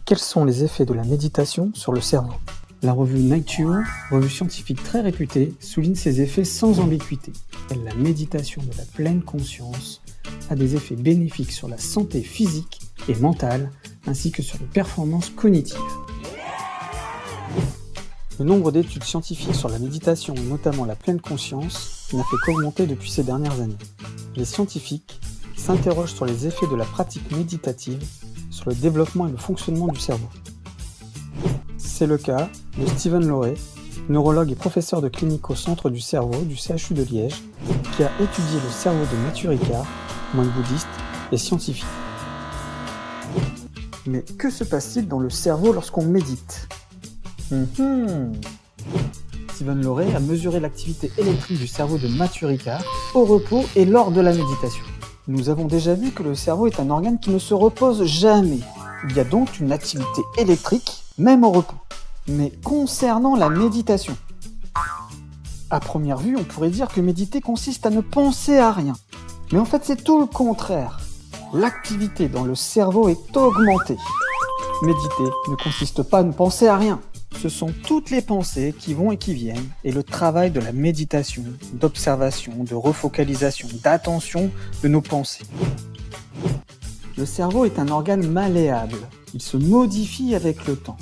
Quels sont les effets de la méditation sur le cerveau? La revue Nature, revue scientifique très réputée, souligne ces effets sans ambiguïté. La méditation de la pleine conscience a des effets bénéfiques sur la santé physique et mentale, ainsi que sur les performances cognitives. Le nombre d'études scientifiques sur la méditation et notamment la pleine conscience n'a fait qu'augmenter depuis ces dernières années. Les scientifiques s'interrogent sur les effets de la pratique méditative sur le développement et le fonctionnement du cerveau. C'est le cas de Steven Loré, neurologue et professeur de clinique au Centre du cerveau du CHU de Liège, qui a étudié le cerveau de Matthieu Ricard, moine bouddhiste et scientifique. Mais que se passe-t-il dans le cerveau lorsqu'on médite? Steven Loré a mesuré l'activité électrique du cerveau de Matthieu Ricard au repos et lors de la méditation. Nous avons déjà vu que le cerveau est un organe qui ne se repose jamais. Il y a donc une activité électrique, même au repos. Mais concernant la méditation, à première vue, on pourrait dire que méditer consiste à ne penser à rien. Mais en fait, c'est tout le contraire. L'activité dans le cerveau est augmentée. Méditer ne consiste pas à ne penser à rien. Ce sont toutes les pensées qui vont et qui viennent, et le travail de la méditation, d'observation, de refocalisation, d'attention de nos pensées. Le cerveau est un organe malléable. Il se modifie avec le temps.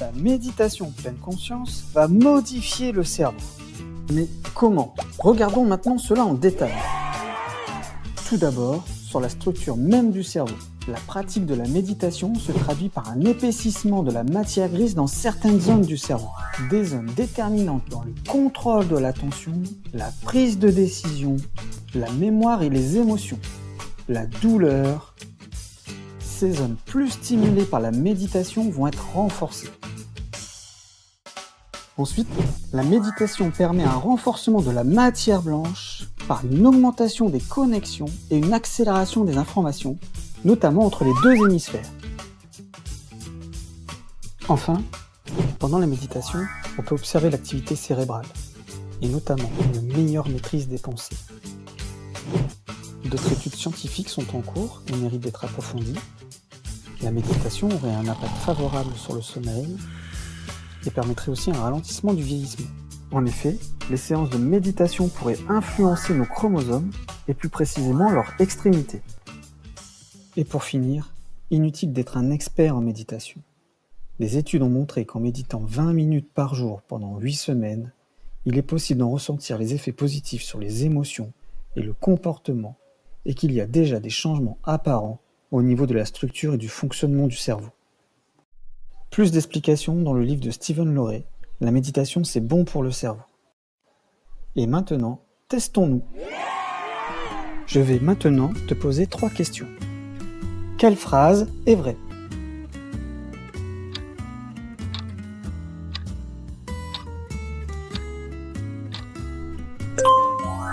La méditation pleine conscience va modifier le cerveau. Mais comment? Regardons maintenant cela en détail. Tout d'abord, sur la structure même du cerveau. La pratique de la méditation se traduit par un épaississement de la matière grise dans certaines zones du cerveau. Des zones déterminantes dans le contrôle de l'attention, la prise de décision, la mémoire et les émotions, la douleur. Ces zones plus stimulées par la méditation vont être renforcées. Ensuite, la méditation permet un renforcement de la matière blanche par une augmentation des connexions et une accélération des informations, notamment entre les deux hémisphères. Enfin, pendant la méditation, on peut observer l'activité cérébrale, et notamment une meilleure maîtrise des pensées. D'autres études scientifiques sont en cours et méritent d'être approfondies. La méditation aurait un impact favorable sur le sommeil et permettrait aussi un ralentissement du vieillissement. En effet, les séances de méditation pourraient influencer nos chromosomes et plus précisément leur extrémité. Et pour finir, inutile d'être un expert en méditation. Les études ont montré qu'en méditant 20 minutes par jour pendant 8 semaines, il est possible d'en ressentir les effets positifs sur les émotions et le comportement, et qu'il y a déjà des changements apparents au niveau de la structure et du fonctionnement du cerveau. Plus d'explications dans le livre de Steven Loré, La méditation c'est bon pour le cerveau. Et maintenant, testons-nous. Je vais maintenant te poser 3 questions. Quelle phrase est vraie?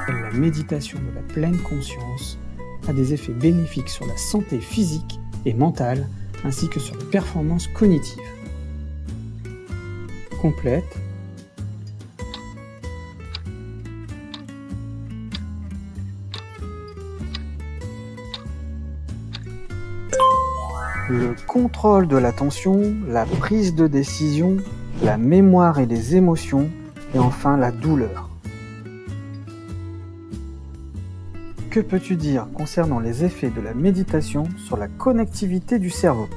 La méditation de la pleine conscience a des effets bénéfiques sur la santé physique et mentale, ainsi que sur les performances cognitives. Complète. Le contrôle de l'attention, la prise de décision, la mémoire et les émotions, et enfin la douleur. Que peux-tu dire concernant les effets de la méditation sur la connectivité du cerveau?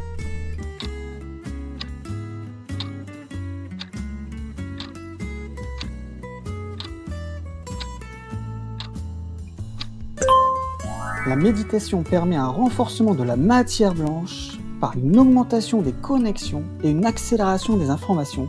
La méditation permet un renforcement de la matière blanche par une augmentation des connexions et une accélération des informations,